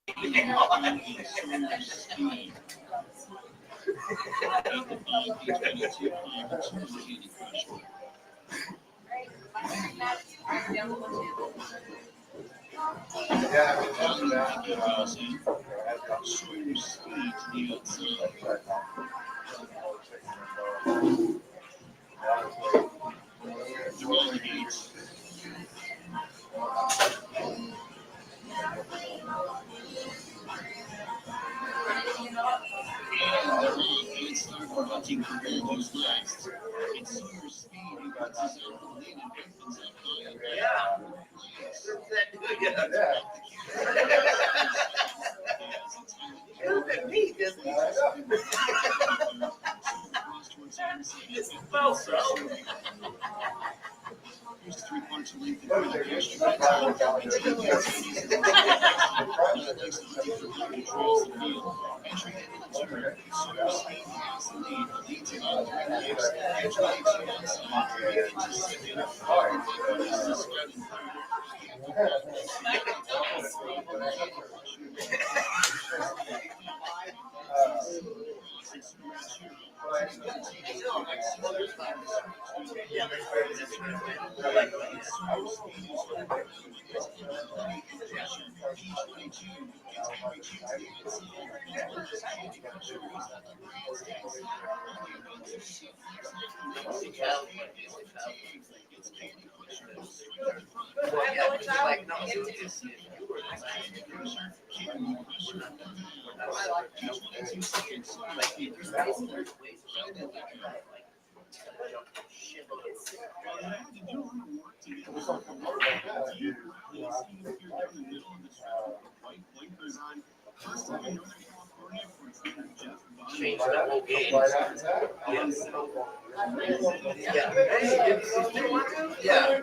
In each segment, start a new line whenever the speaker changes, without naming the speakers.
Change the whole game. Yes. Yeah.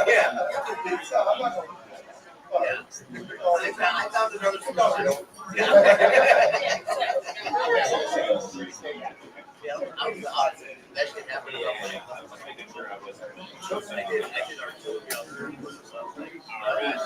Yeah. I found another solution. I was the odds. That shit happened. I did artillery. All right.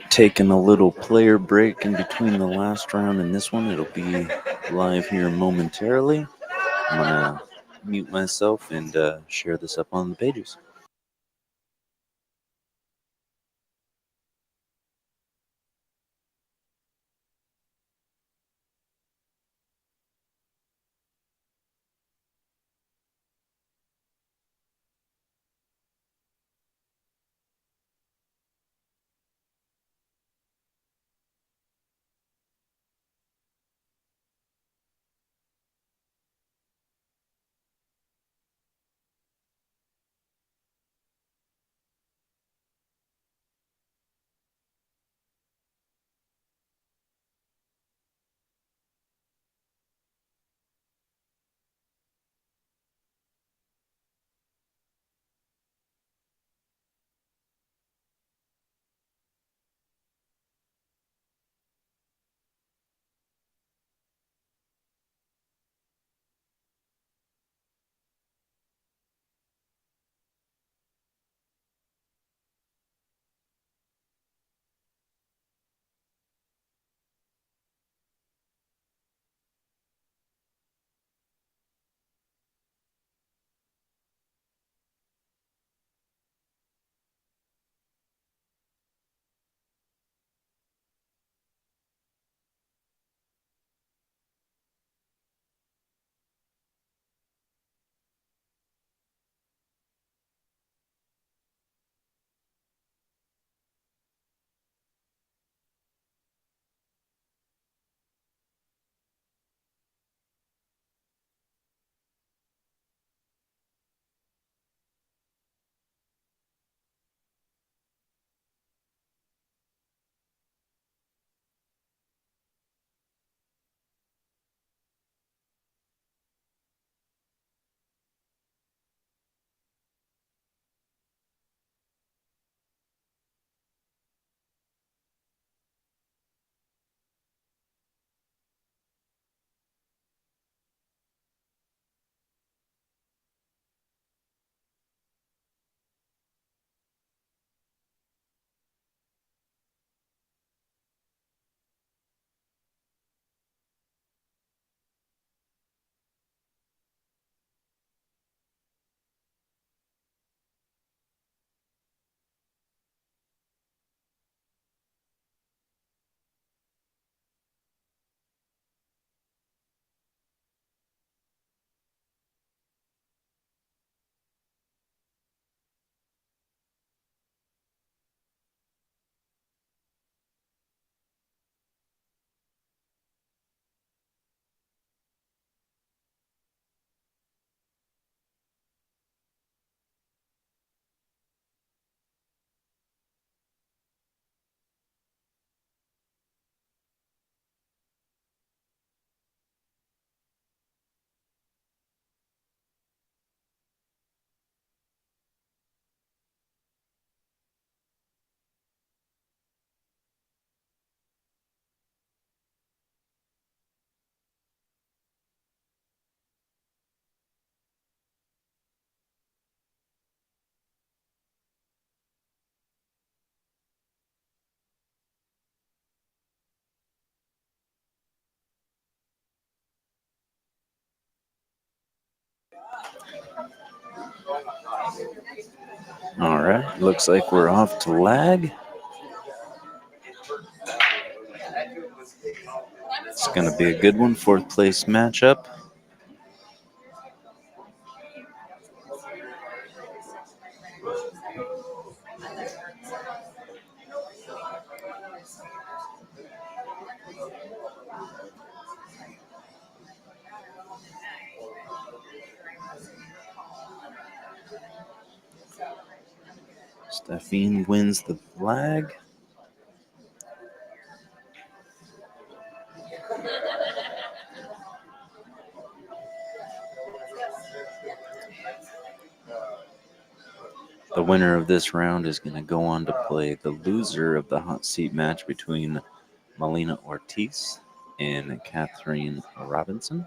Taking a little player break in between the last round and this one. It'll be live here momentarily. I'm gonna mute myself and share this up on the pages. All right, looks like we're off to lag. It's going to be a good one, fourth place matchup. Stephine wins the flag. The winner of this round is going to go on to play the loser of the hot seat match between Melina Ortiz and Catherine Robinson.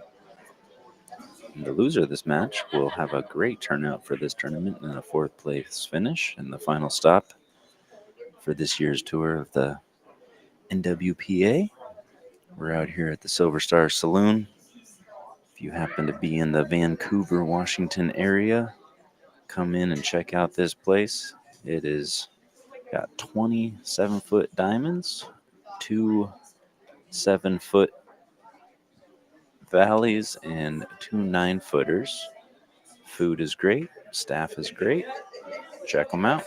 And the loser of this match will have a great turnout for this tournament and a fourth place finish and the final stop for this year's tour of the NWPA. We're out here at the Silver Star Saloon. If you happen to be in the Vancouver, Washington area, come in and check out this place. It is got 20 7-foot diamonds, 2 7-foot valleys, and 2 9-footers. Food is great. Staff is great. Check them out.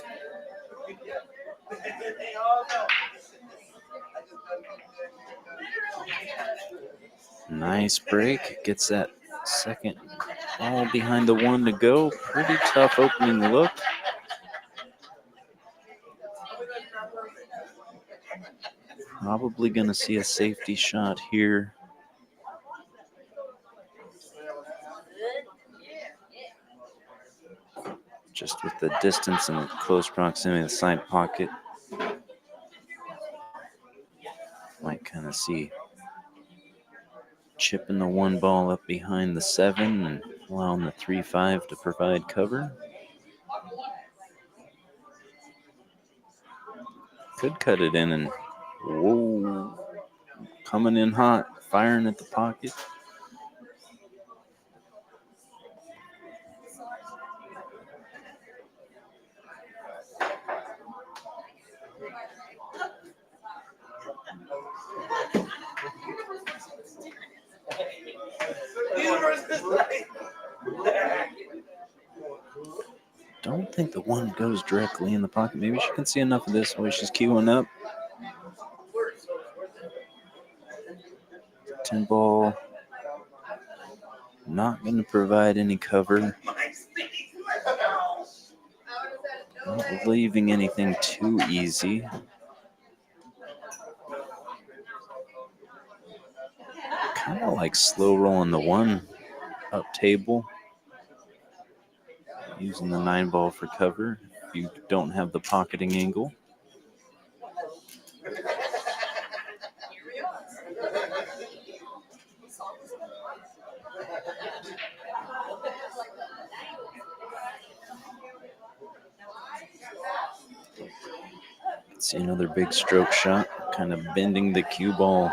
Nice break. Gets that second all behind the one to go. Pretty tough opening look. Probably going to see a safety shot here. Just with the distance and close proximity of the side pocket. Might kind of see chipping the one ball up behind the 7 and allowing the 3-5 to provide cover. Could cut it in and whoa, coming in hot, firing at the pocket. Don't think the one goes directly in the pocket. Maybe she can see enough of this while she's queuing up. 10 ball. Not going to provide any cover. Not leaving anything too easy. Kind of like slow rolling the one up table. Using the 9 ball for cover if you don't have the pocketing angle. See another big stroke shot, kind of bending the cue ball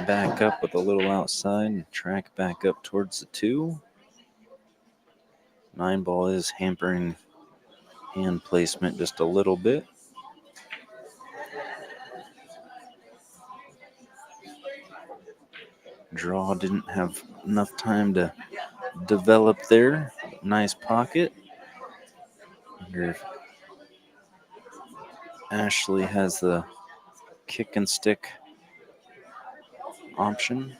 back up with a little outside and track back up towards the 2. 9 ball is hampering hand placement just a little bit. Draw didn't have enough time to develop there. Nice pocket. Wonder if Ashley has the kick and stick option.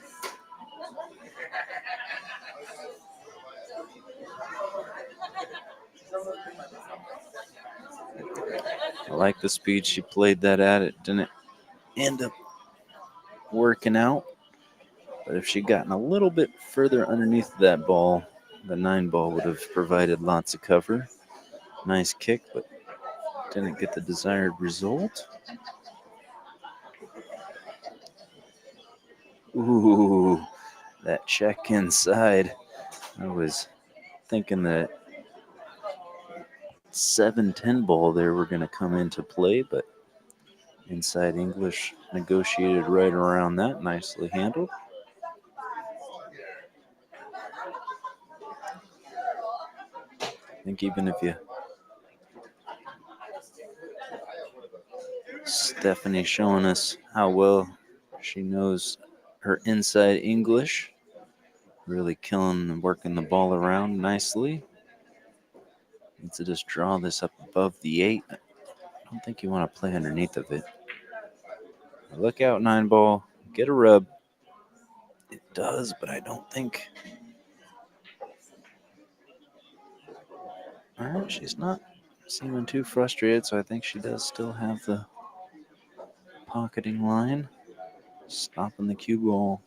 I like the speed she played that at. It didn't end up working out. But if she'd gotten a little bit further underneath that ball, the 9 ball would have provided lots of cover. Nice kick, but didn't get the desired result. Ooh, that check inside. I was thinking that 7-10 ball there were going to come into play, but inside English negotiated right around that. Nicely handled. I think even if you Stephanie showing us how well she knows her inside English. Really killing and working the ball around nicely. Needs to just draw this up above the 8. I don't think you want to play underneath of it. Look out, 9 ball. Get a rub. It does, but I don't think. All right, she's not seeming too frustrated, so I think she does still have the pocketing line. Stopping the cue ball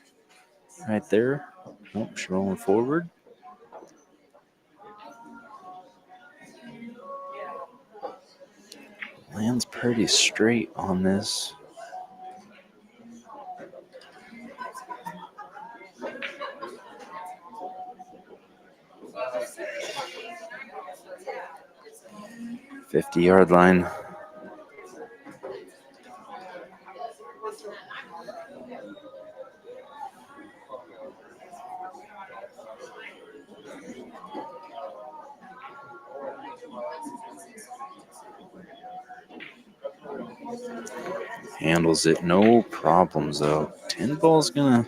right there. Nope, she's rolling forward. Lands pretty straight on this. $50-yard line. Handles it, no problems though. 10 ball's gonna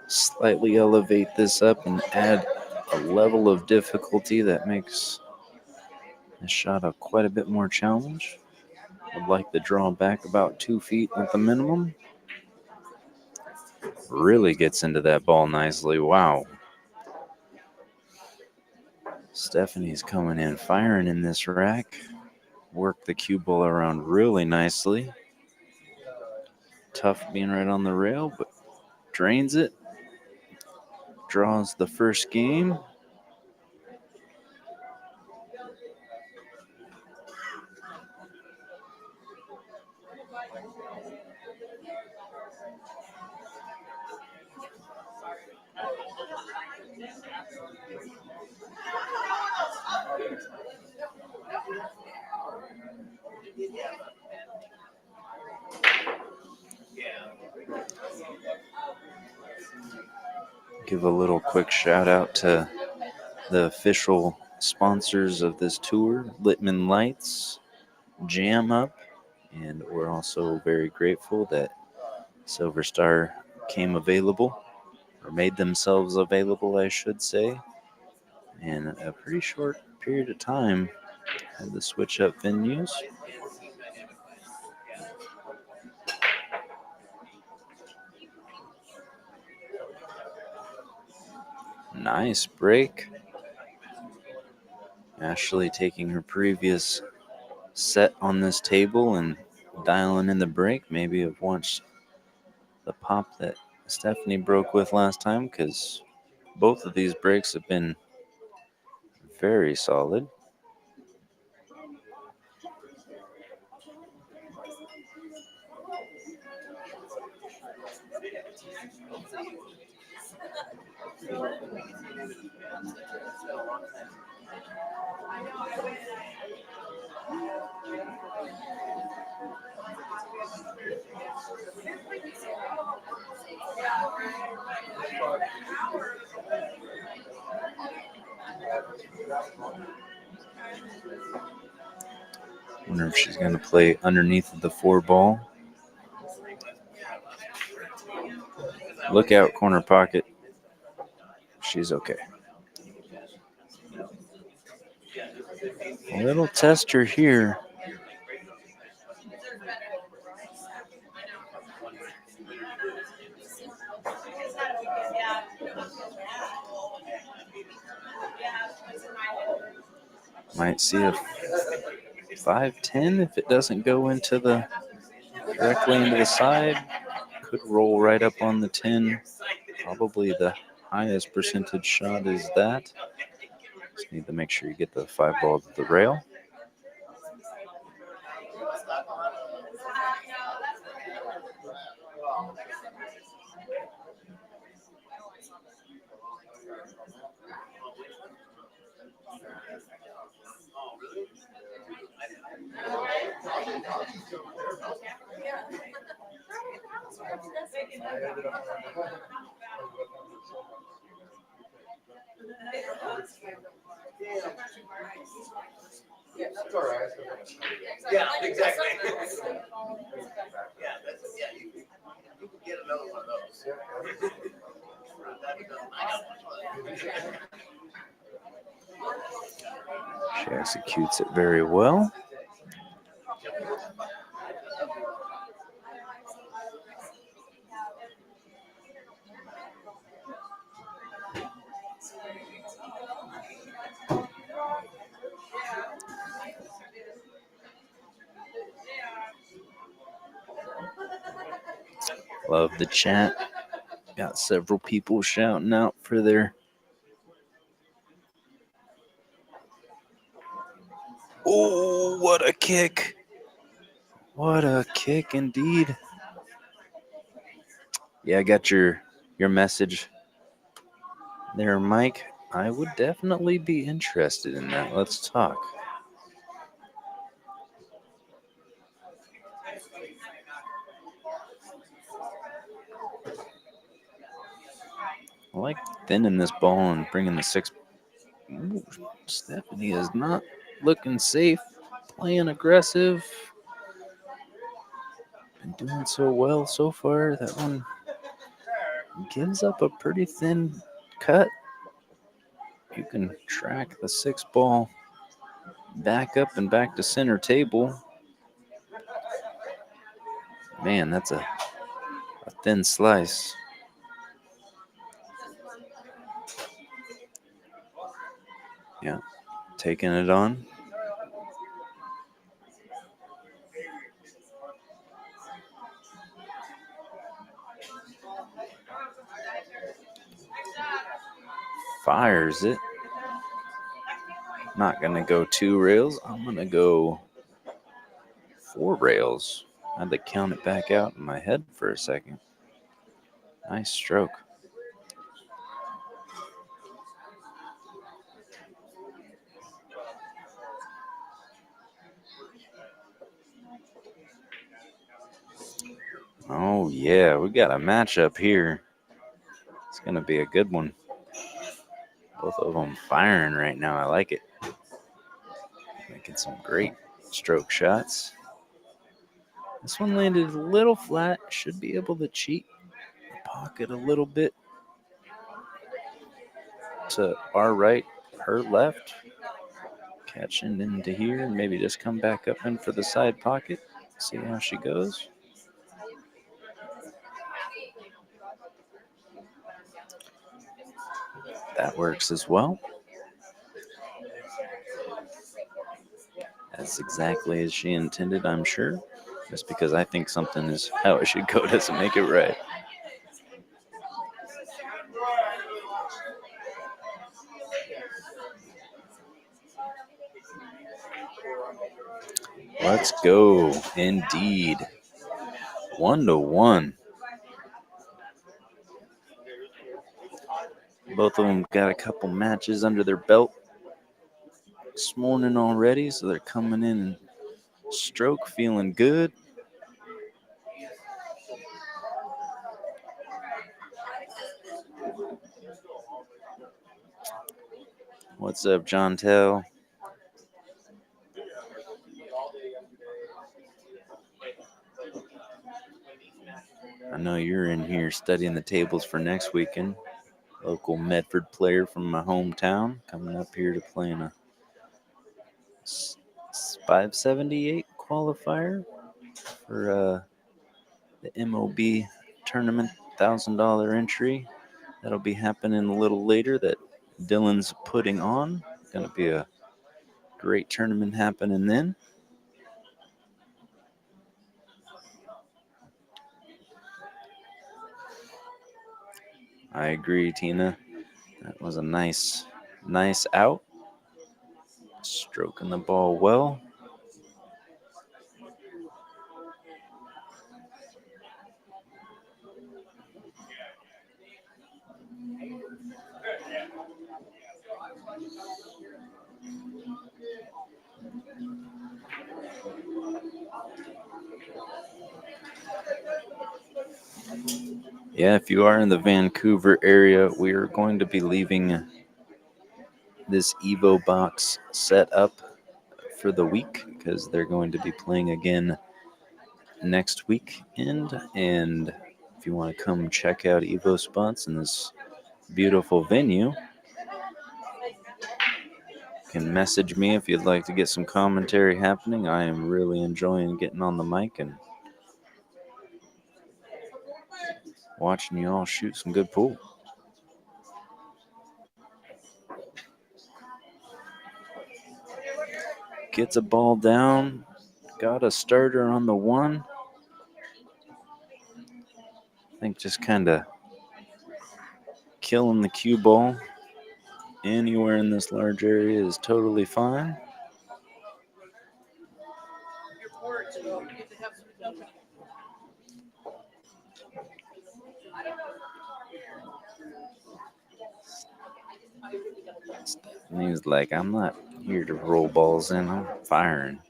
slightly elevate this up and add a level of difficulty that makes this shot quite a bit more challenge. Would like to draw back about 2 feet at the minimum. Really gets into that ball nicely. Wow. Stephanie's coming in, firing in this rack. Work the cue ball around really nicely. Tough being right on the rail, but drains it. Draws the first game. Give a little quick shout out to the official sponsors of this tour, Littman Lights, Jam Up, and we're also very grateful that Silver Star came available, or made themselves available, I should say, in a pretty short period of time. Had to switch up venues. Nice break. Ashley taking her previous set on this table and dialing in the break. Maybe have watched the pop that Stephanie broke with last time, because both of these breaks have been very solid. Wonder if she's going to play underneath the 4 ball. Look out, corner pocket. She's okay. A little tester here. Might see a 5-10 if it doesn't go into the directly into the side. Could roll right up on the 10. Probably the highest percentage shot is that. Just need to make sure you get the 5 ball to the rail.
Yeah, exactly. Yeah, you can get another one of those. I got one.
She executes it very well. Love the chat. Got several people shouting out for their. Oh, what a kick! What a kick indeed. Yeah, I got your message there, Mike. I would definitely be interested in that. Let's talk. I like thinning this ball and bringing the six. Ooh, Stephanie is not looking safe, playing aggressive. Been doing so well so far. That one gives up a pretty thin cut. You can track the six ball back up and back to center table. Man, that's a thin slice. Yeah, taking it on. Fires it. Not going to go 2 rails. I'm going to go 4 rails. I had to count it back out in my head for a second. Nice stroke. Oh, yeah, we got a matchup here. It's going to be a good one. Both of them firing right now. I like it. Making some great stroke shots. This one landed a little flat. Should be able to cheat the pocket a little bit to our right, her left. Catching into here and maybe just come back up in for the side pocket. See how she goes. That works as well. That's exactly as she intended, I'm sure. Just because I think something is how it should go doesn't make it right. Let's go. Indeed. 1-1. Both of them got a couple matches under their belt this morning already, so they're coming in and stroke feeling good. What's up, John Tell? I know you're in here studying the tables for next weekend. Local Medford player from my hometown coming up here to play in a 578 qualifier for the MOB tournament, $1,000 entry. That'll be happening a little later that Dylan's putting on. Going to be a great tournament happening then. I agree, Tina. That was a nice out. Stroking the ball well. Yeah, if you are in the Vancouver area, we are going to be leaving this Evo box set up for the week because they're going to be playing again next weekend. And if you want to come check out EvoSports in this beautiful venue, you can message me if you'd like to get some commentary happening. I am really enjoying getting on the mic and watching you all shoot some good pool. Gets a ball down. Got a starter on the one. I think just kind of killing the cue ball anywhere in this large area is totally fine. Stephanie's like, I'm not here to roll balls in, I'm firing.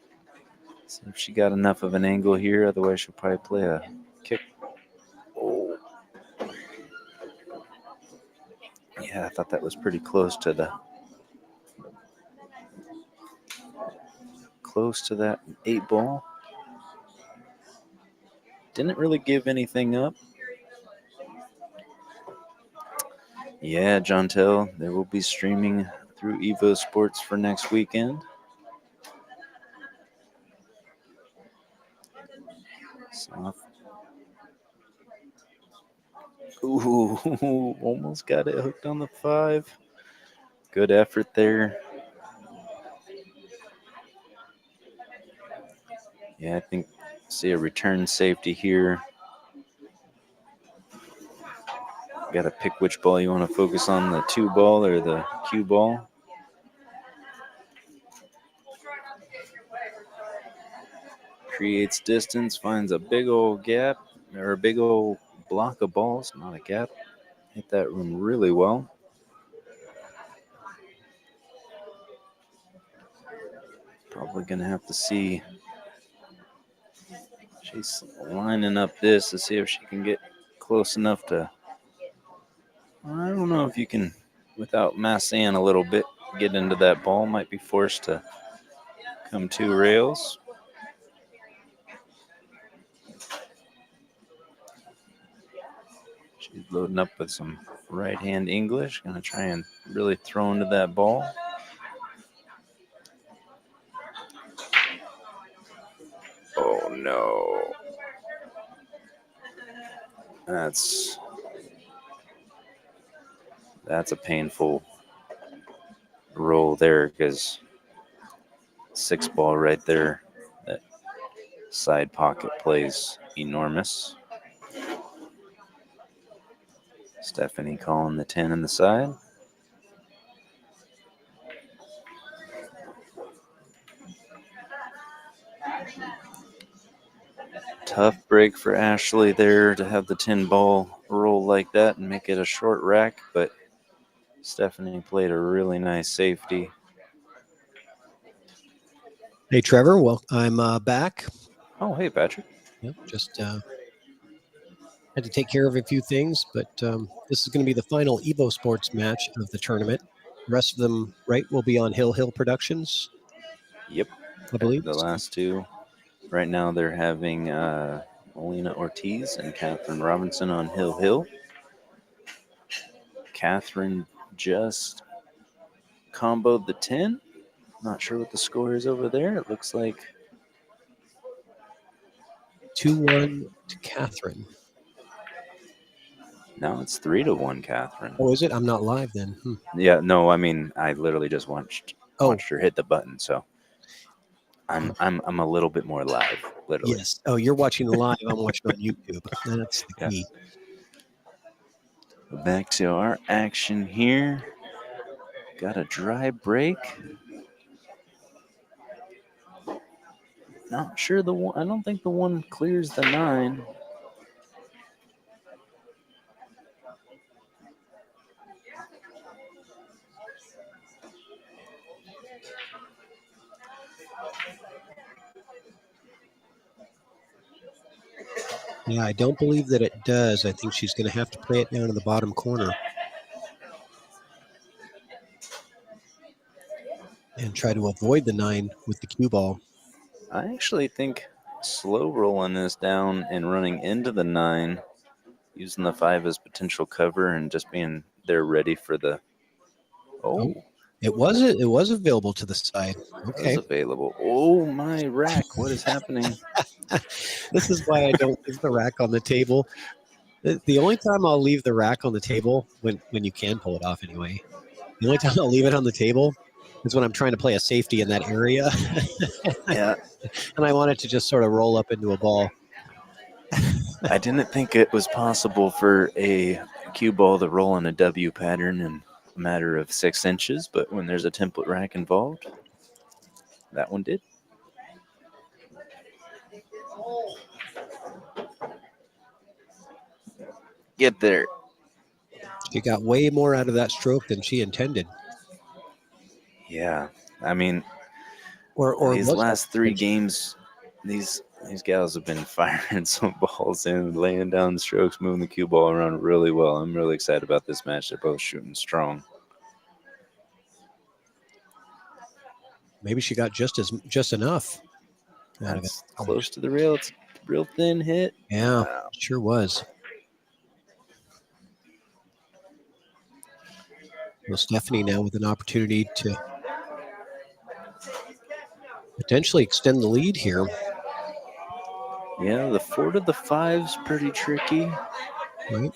So if she got enough of an angle here, otherwise she'll probably play a kick. Oh. Yeah, I thought that was pretty close to that 8 ball. Didn't really give anything up. Yeah, Jontel, they will be streaming through EvoSports for next weekend. Ooh, almost got it hooked on the 5. Good effort there. Yeah, I think see a return safety here. Got to pick which ball you want to focus on, the 2 ball or the cue ball. Creates distance, finds a big old gap or a big old block of balls, not a gap. Hit that room really well. Probably going to have to see. She's lining up this to see if she can get close enough to. I don't know if you can, without massing a little bit, get into that ball. Might be forced to come 2 rails. She's loading up with some right-hand English. Going to try and really throw into that ball. Oh, no. That's a painful roll there because 6 ball right there. That side pocket plays enormous. Stephanie calling the 10 in the side. Tough break for Ashley there to have the 10 ball roll like that and make it a short rack, but Stephanie played a really nice safety.
Hey, Trevor. Well, I'm back.
Oh, hey, Patrick.
Yep, just had to take care of a few things, but this is going to be the final EvoSports match of the tournament. The rest of them, right, will be on Hill Productions.
Yep.
I believe.
The last 2. Right now they're having Melina Ortiz and Catherine Robinson on Hill. Catherine just comboed the 10. Not sure what the score is over there. It looks like
2-1 to Catherine.
No, it's 3-1, Catherine.
Oh, is it? I'm not live then.
Yeah, no, I mean, I literally just watched her hit the button, so I'm a little bit more live, literally.
Yes. Oh, you're watching live. I'm watching on YouTube. That's the key.
Back to our action here. Got a dry break. Not sure the one. I don't think the one clears the 9.
Yeah, I don't believe that it does. I think she's going to have to play it down in the bottom corner. and try to avoid the 9 with the cue ball.
I actually think slow rolling this down and running into the 9, using the 5 as potential cover and just being there ready for the. Oh,
It was available to the side.
it
Okay.
was available. Oh, my rack. What is happening?
This is why I don't leave the rack on the table. The only time I'll leave the rack on the table, when you can pull it off anyway, the only time I'll leave it on the table is when I'm trying to play a safety in that area.
Yeah.
And I want it to just sort of roll up into a ball.
I didn't think it was possible for a cue ball to roll in a W pattern in a matter of 6 inches, but when there's a template rack involved, that one did. Get there.
She got way more out of that stroke than she intended.
Yeah. I mean,
Or
these
was
last
that
3
intentional?
games, these gals have been firing some balls in, laying down strokes, moving the cue ball around really well. I'm really excited about this match. They're both shooting strong.
Maybe she got just enough out of it.
That's close to the rail. It's a real thin hit.
Yeah,
Wow.
sure was. Well, Stephanie now with an opportunity to potentially extend the lead here.
Yeah, the 4 to the 5's pretty tricky.
Right?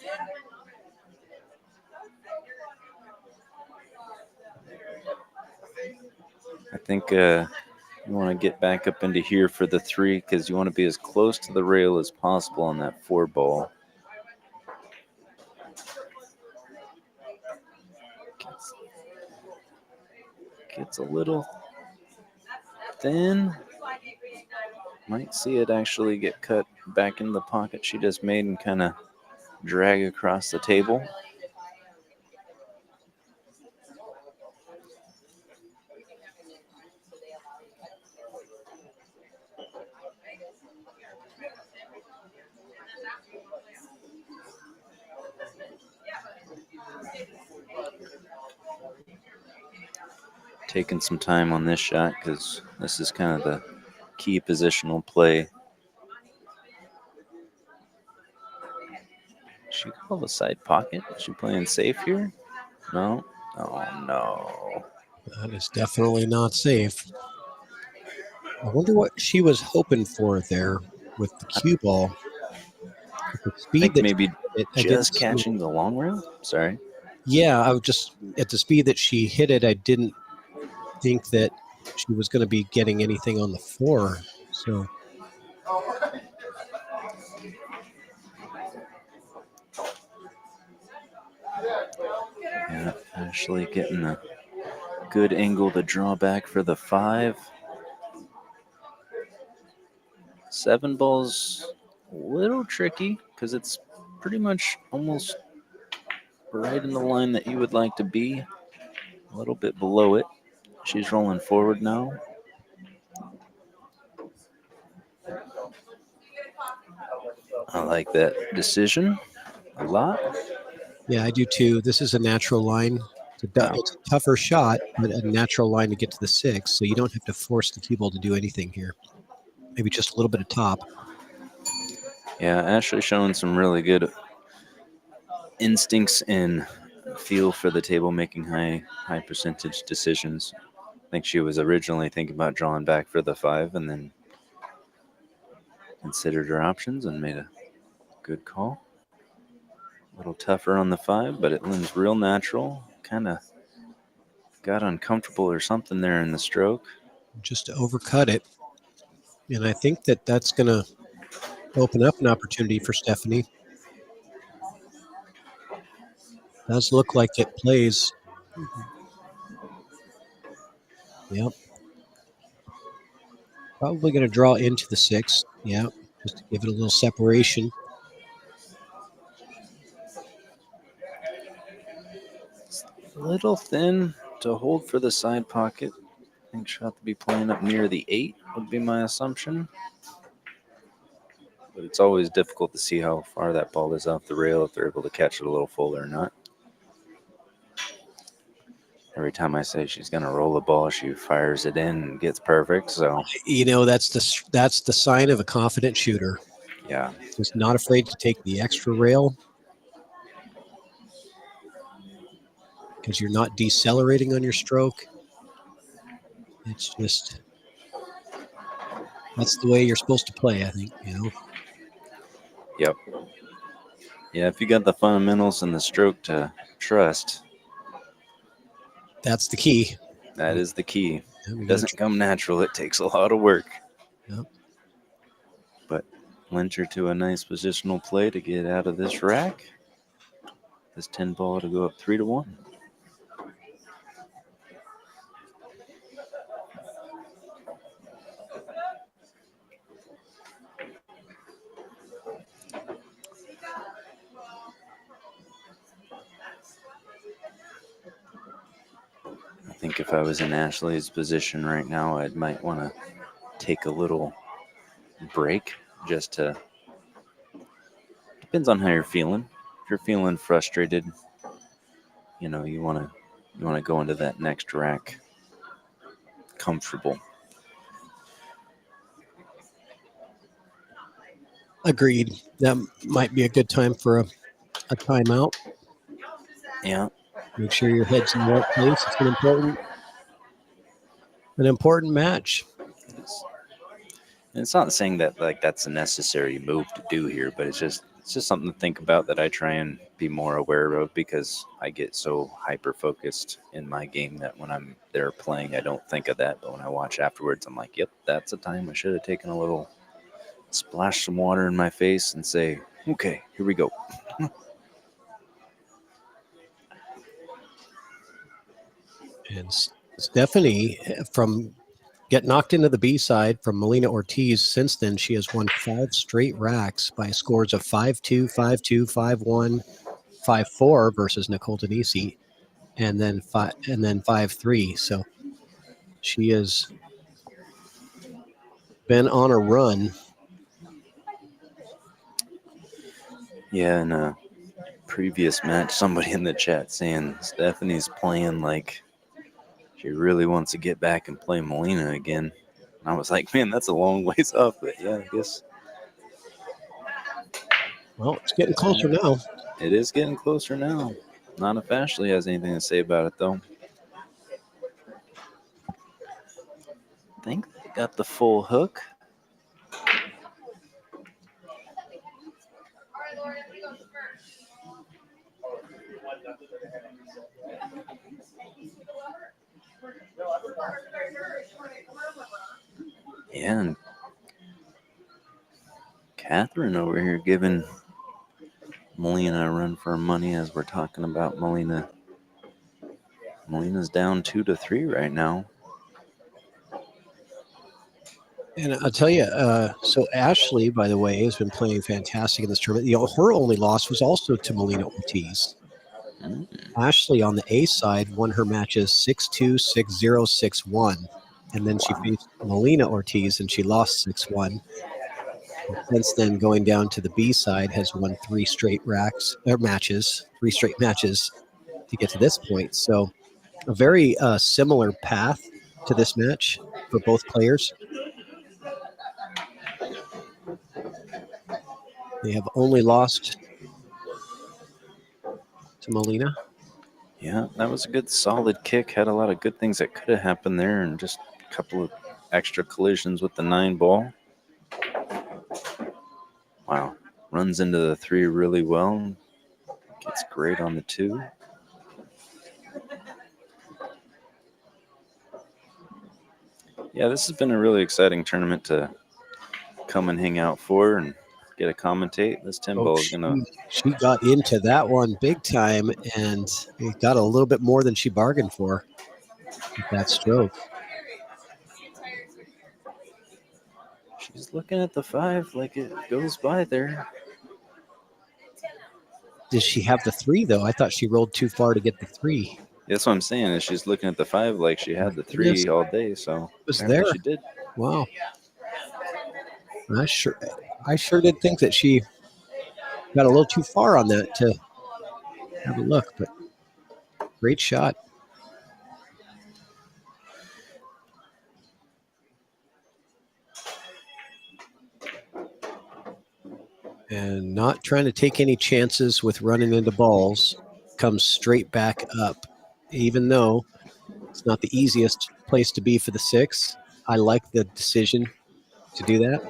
I think you want to get back up into here for the 3 because you want to be as close to the rail as possible on that 4 ball. Gets a little thin. Might see it actually get cut back into the pocket she just made and kind of drag across the table. Taking some time on this shot because this is kind of the key positional play. She call the side pocket? Is she playing safe here? No. Oh no.
That is definitely not safe. I wonder what she was hoping for there with the cue ball. At the
I
speed
think
that
maybe
she hit it, I didn't
just
see.
catching the long rail. Sorry.
Yeah, I would just at the speed that she hit it, I didn't think that she was going to be getting anything on the floor. So
Yeah, Ashley getting a good angle to draw back for the 5. 7 ball's a little tricky because it's pretty much almost right in the line that you would like to be. A little bit below it. She's rolling forward now. I like that decision a lot.
yeah, I do too. This is a natural line. It's a tougher shot, but a natural line to get to the 6. So you don't have to force the cue ball to do anything here. Maybe just a little bit of top.
Yeah, Ashley showing some really good instincts and feel for the table, making high percentage decisions. I think she was originally thinking about drawing back for the 5 and then considered her options and made a good call. A little tougher on the 5, but it lands real natural. Kind of got uncomfortable or something there in the stroke.
Just to overcut it. And I think that that's going to open up an opportunity for Stephanie. Does look like it plays. Yep. Probably going to draw into the 6. Yeah, just to give it a little separation.
A little thin to hold for the side pocket. I think she'll have to be playing up near the 8 would be my assumption. But it's always difficult to see how far that ball is off the rail if they're able to catch it a little fuller or not. Every time I say she's going to roll the ball, she fires it in and gets perfect. So,
That's the sign of a confident shooter.
yeah.
Just not afraid to take the extra rail because you're not decelerating on your stroke. It's just that's the way you're supposed to play, I think.
Yep. Yeah, if you got the fundamentals and the stroke to trust,
That's the key.
that is the key.
Yeah, we
It
gotta
doesn't come natural. It takes a lot of work.
Yep.
But lent her to a nice positional play to get out of this rack. This 10 ball to go up 3-1. I think if I was in Ashley's position right now, I might want to take a little break just to. Depends on how you're feeling. If you're feeling frustrated, you want to go into that next rack comfortable.
Agreed. That might be a good time for a timeout.
Yeah.
Make sure your head's in the right place. It's an important match.
And it's not saying that like that's a necessary move to do here, but it's just something to think about that I try and be more aware of because I get so hyper focused in my game that when I'm there playing, I don't think of that. But when I watch afterwards, I'm like, yep, that's a time I should have taken a little splash some water in my face and say, okay, here we go.
And Stephanie, from get knocked into the B side from Melina Ortiz, since then she has won 5 straight racks by scores of 5-2, 5-2, 5-1, 5-4 versus Nicole Denisi, and then 5-3. So she has been on a run.
Yeah, in a previous match, somebody in the chat saying Stephanie's playing like she really wants to get back and play Melina again. And I was like, man, that's a long ways off. But yeah, I guess.
Well, it's getting closer now.
It is getting closer now. Not if Ashley has anything to say about it, though. I think they got the full hook. Yeah, and Catherine over here giving Melina a run for her money as we're talking about Melina. Melina's down 2-3 right now.
And I'll tell you, so Ashley, by the way, has been playing fantastic in this tournament. Her only loss was also to Melina Ortiz. Ashley on the A side won her matches 6-2, 6-0, 6-1. And then she faced Melina Ortiz and she lost 6-1. Since then, going down to the B side, has won 3 straight matches to get to this point. So a very similar path to this match for both players. They have only lost to Melina.
Yeah, that was a good solid kick. Had a lot of good things that could have happened there and just a couple of extra collisions with the 9 ball. Wow. Runs into the 3 really well. Gets great on the 2. Yeah, this has been a really exciting tournament to come and hang out for and get a commentate. This 10 ball is going to...
She got into that one big time and it got a little bit more than she bargained for with that stroke.
She's looking at the 5 like it goes by there.
Does she have the 3, though? I thought she rolled too far to get the 3.
That's what I'm saying. Is she's looking at the 5 like she had the 3 all day. So
it was there.
She did.
Wow. I sure did think that she got a little too far on that to have a look, but great shot. and not trying to take any chances with running into balls, comes straight back up. Even though it's not the easiest place to be for the 6, I like the decision to do that.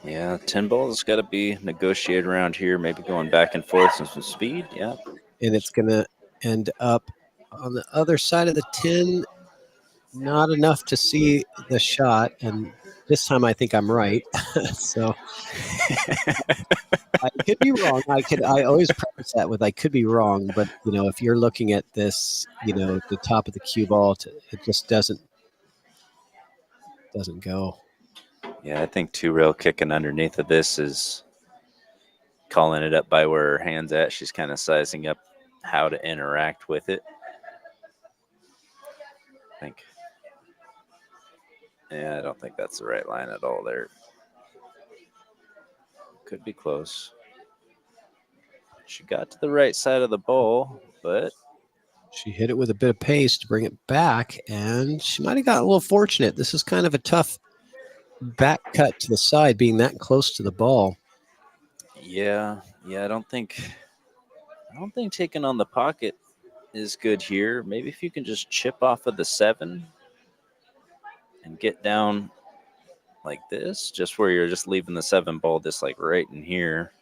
Yeah, 10 ball has got to be negotiated around here, maybe going back and forth and some speed. Yeah.
And it's going to end up on the other side of the 10. Not enough to see the shot, and this time I think I'm right. So I could be wrong. I always preface that with I could be wrong, but if you're looking at this, the top of the cue ball, it just doesn't go.
Yeah, I think 2-rail kicking underneath of this is calling it up by where her hand's at. She's kind of sizing up how to interact with it. I think. Yeah, I don't think that's the right line at all there. Could be close. She got to the right side of the ball, but
she hit it with a bit of pace to bring it back, and she might have gotten a little fortunate. This is kind of a tough back cut to the side, being that close to the ball.
Yeah, I don't think taking on the pocket is good here. Maybe if you can just chip off of the 7 and get down like this, just where you're just leaving the 7 ball just like right in here.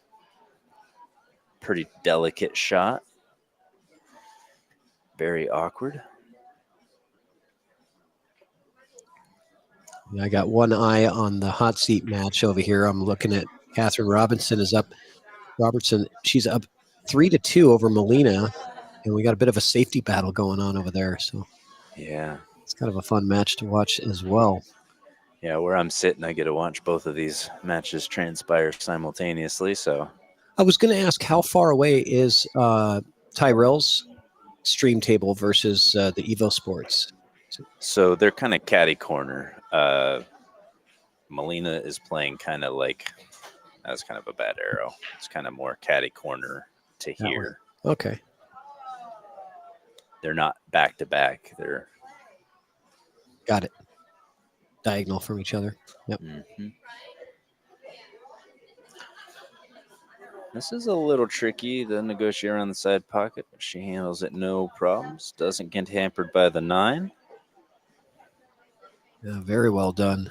Pretty delicate shot. Very awkward.
I got one eye on the hot seat match over here. I'm looking at Catherine Robertson. She's up 3-2 over Molina, and we got a bit of a safety battle going on over there. So
yeah,
it's kind of a fun match to watch as well.
Yeah, where I'm sitting, I get to watch both of these matches transpire simultaneously. So
I was going to ask, how far away is Tyrell's stream table versus the EvoSports?
So they're kind of catty corner. Molina is playing kind of like, that was kind of a bad arrow. It's kind of more catty corner to here.
Okay.
They're not back to back. They're
got it. Diagonal from each other. Yep.
Mm-hmm. This is a little tricky to negotiate around the side pocket, but she handles it no problems. Doesn't get hampered by the 9.
Yeah, very well done.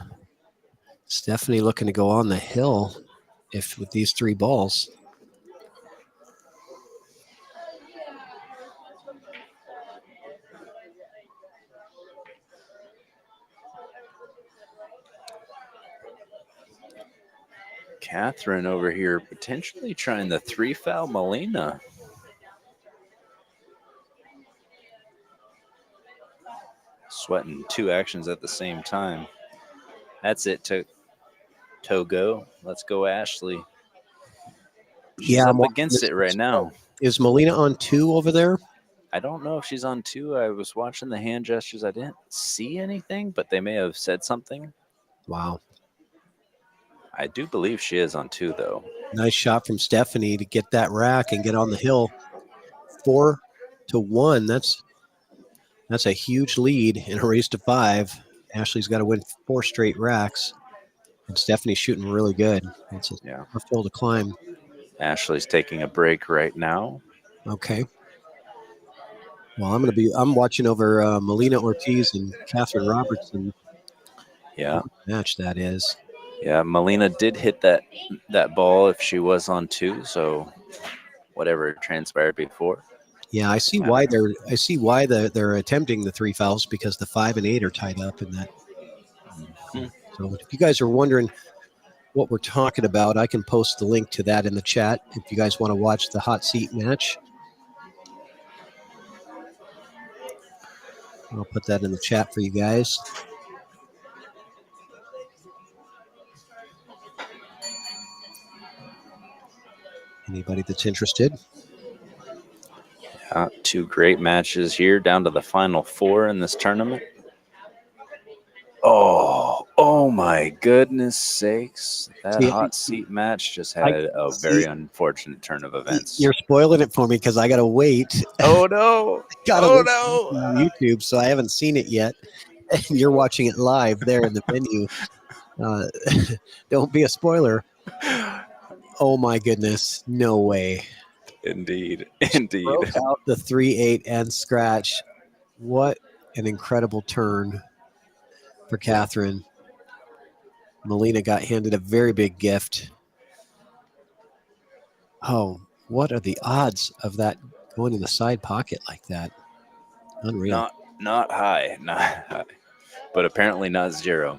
Stephanie looking to go on the hill with these 3 balls.
Catherine over here potentially trying the 3-foul Molina. Sweating 2 actions at the same time. That's it. Togo. Let's go, Ashley. She's up against it right now.
Is Molina on 2 over there?
I don't know if she's on 2. I was watching the hand gestures. I didn't see anything, but they may have said something.
Wow.
I do believe she is on 2, though.
Nice shot from Stephanie to get that rack and get on the hill. 4-1. That's a huge lead in a race to 5. Ashley's got to win 4 straight racks, and Stephanie's shooting really good. It's a tough hill to climb.
Ashley's taking a break right now.
Okay. Well, I'm watching over Melina Ortiz and Catherine Robertson.
Yeah.
Match that is.
Yeah, Molina did hit that ball if she was on 2, so whatever transpired before.
Yeah, I see why they're attempting the 3 fouls, because the 5 and 8 are tied up in that. Mm-hmm. So if you guys are wondering what we're talking about, I can post the link to that in the chat if you guys want to watch the hot seat match. I'll put that in the chat for you guys. Anybody that's interested.
2 great matches here, down to the final 4 in this tournament. Oh my goodness sakes. That hot seat match just had a very unfortunate turn of events.
You're spoiling it for me because I got to wait.
Oh, no.
On YouTube, so I haven't seen it yet. And you're watching it live there in the venue. Don't be a spoiler. Oh my goodness. No way.
Indeed. Indeed.
Broke out the 3-8 and scratch. What an incredible turn for Catherine. Melina got handed a very big gift. Oh, what are the odds of that going in the side pocket like that? Unreal.
Not high. Not high. But apparently not zero.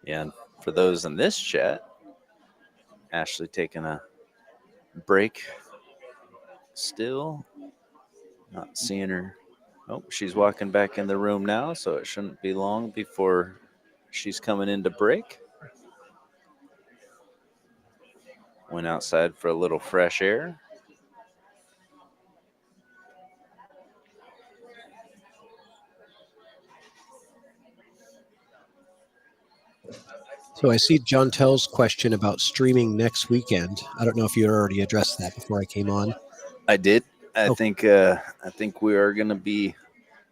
Yeah, and for those in this chat, Ashley taking a break still. Not seeing her. Oh, she's walking back in the room now, so it shouldn't be long before she's coming into break. Went outside for a little fresh air.
So I see John Tell's question about streaming next weekend. I don't know if you already addressed that before I came on.
I did. I
Okay.
think we are going to be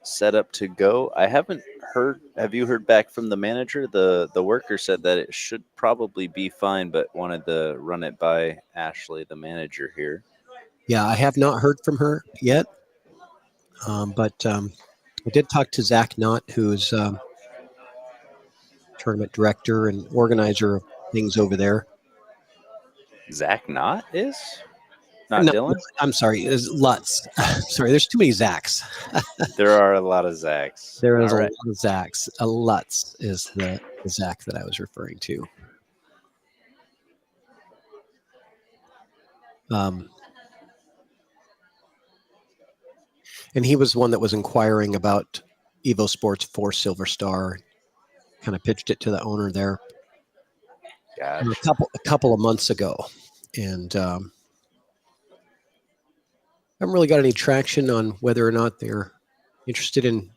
set up to go. I haven't heard. Have you heard back from the manager? The worker said that it should probably be fine, but wanted to run it by Ashley, the manager here.
Yeah, I have not heard from her yet. But I did talk to Zach Knott, who's tournament director and organizer of things over there.
Zach Knott is? Not
No,
Dylan?
I'm sorry, it's Lutz. Sorry, there's too many Zachs.
There are a lot of Zachs.
There is
All
a
right.
lot of Zachs. A Lutz is the Zach that I was referring to. And he was one that was inquiring about EvoSports for Silver Star. Kind of pitched it to the owner there
Gosh.
a couple of months ago, and haven't really got any traction on whether or not they're interested in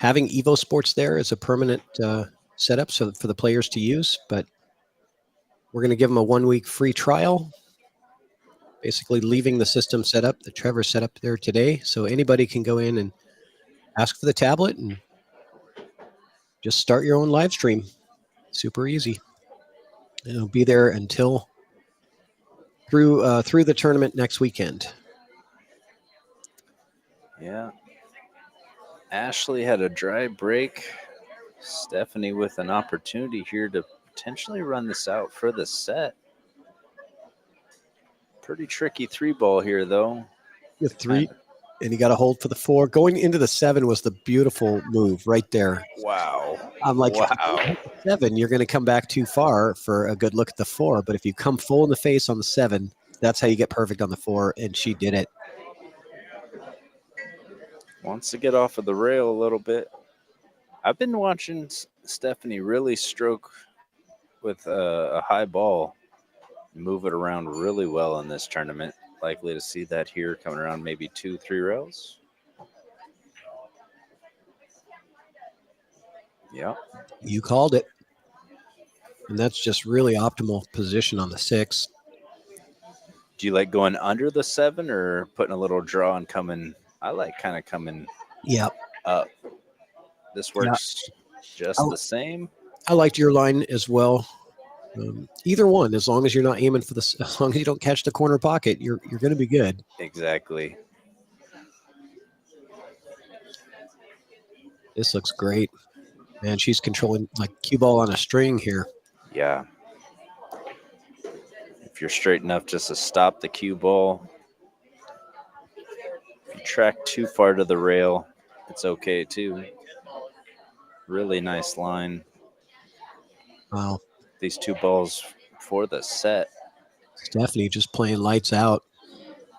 having EvoSports there as a permanent setup so for the players to use. But we're going to give them a 1-week free trial, basically leaving the system set up that Trevor set up there today, so anybody can go in and ask for the tablet and just start your own live stream. Super easy. It'll be there until through the tournament next weekend.
Yeah. Ashley had a dry break. Stephanie with an opportunity here to potentially run this out for the set. Pretty tricky 3-ball here, though.
The 3, and he got a hold for the 4. Going into the 7 was the beautiful move right there.
Wow.
I'm like,
Wow.
7, you're going to come back too far for a good look at the 4. But if you come full in the face on the 7, that's how you get perfect on the 4. And she did it.
Wants to get off of the rail a little bit. I've been watching Stephanie really stroke with a high ball, move it around really well in this tournament. Likely to see that here coming around maybe 2-3 rails. Yeah.
You called it. And that's just really optimal position on the 6.
Do you like going under the 7 or putting a little draw and coming? I like kind of coming up. This works just the same.
I liked your line as well. Either one, as long as you're not aiming for as long as you don't catch the corner pocket, you're going to be good.
Exactly.
This looks great. Man, she's controlling like cue ball on a string here.
Yeah. If you're straight enough just to stop the cue ball, if you track too far to the rail, it's okay too. Really nice line.
Wow.
These 2 balls for the set.
Stephanie just playing lights out.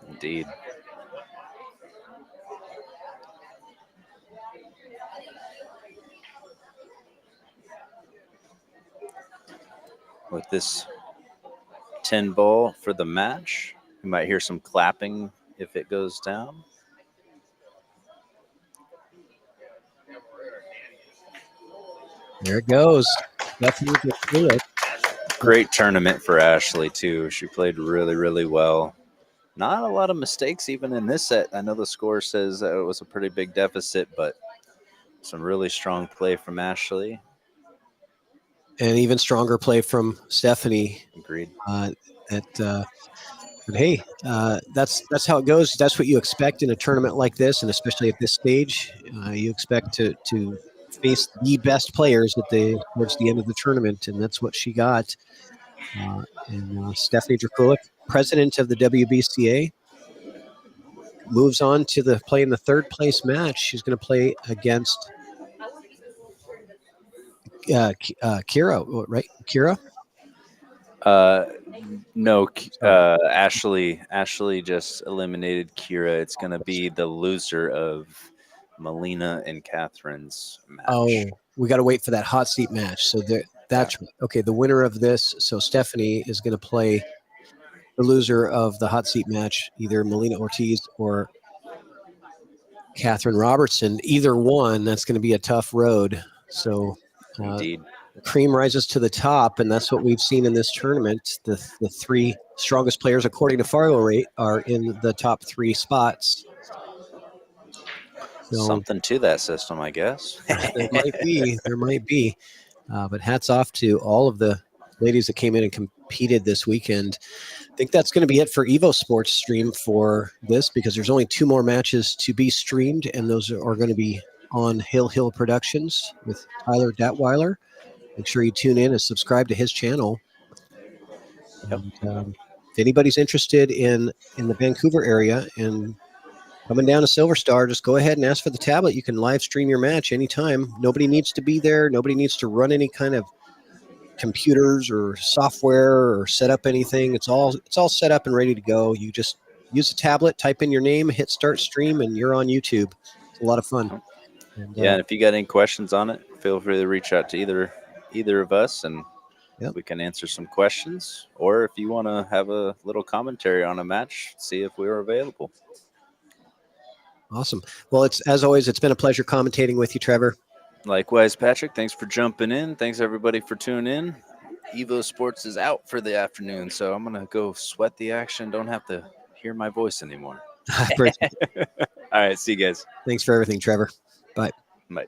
Indeed. With this 10 ball for the match, you might hear some clapping if it goes down.
There it goes. Stephanie gets through it.
Great tournament for Ashley, too. She played really, really well. Not a lot of mistakes even in this set. I know the score says it was a pretty big deficit, but some really strong play from Ashley.
And even stronger play from Stephanie.
Agreed.
But hey, that's how it goes. That's what you expect in a tournament like this, and especially at this stage, you expect to face the best players towards the end of the tournament, and that's what she got. And Stephanie DRAKULIC, president of the WBCA, moves on to play in the third place match. She's going to play against Kira, right? Kira?
No, Ashley just eliminated Kira. It's going to be the loser of Melina and Catherine's match.
Oh, we got to wait for that hot seat match. So that's okay. The winner of this, so Stephanie is going to play the loser of the hot seat match, either Melina Ortiz or Catherine Robertson. Either one, that's going to be a tough road. So
Indeed.
cream rises to the top, and that's what we've seen in this tournament. The three strongest players, according to Fargo Rate, are in the top 3 spots. So,
something to that system, I guess.
There might be. But hats off to all of the ladies that came in and competed this weekend. I think that's going to be it for EvoSports stream for this, because there's only 2 more matches to be streamed, and those are going to be on Hill Productions with Tyler Datweiler. Make sure you tune in and subscribe to his channel.
Yep.
And, if anybody's interested in the Vancouver area and coming down to Silver Star, just go ahead and ask for the tablet. You can live stream your match anytime. Nobody needs to be there. Nobody needs to run any kind of computers or software or set up anything. It's all set up and ready to go. You just use the tablet, type in your name, hit start stream, and you're on YouTube. It's a lot of fun. And,
and if you got any questions on it, feel free to reach out to either of us, and we can answer some questions. Or if you want to have a little commentary on a match, see if we are available.
Awesome. Well, as always, it's been a pleasure commentating with you, Trevor.
Likewise, Patrick. Thanks for jumping in. Thanks, everybody, for tuning in. EvoSports is out for the afternoon, so I'm going to go sweat the action. Don't have to hear my voice anymore. All right, see you guys.
Thanks for everything, Trevor. Bye.
Bye.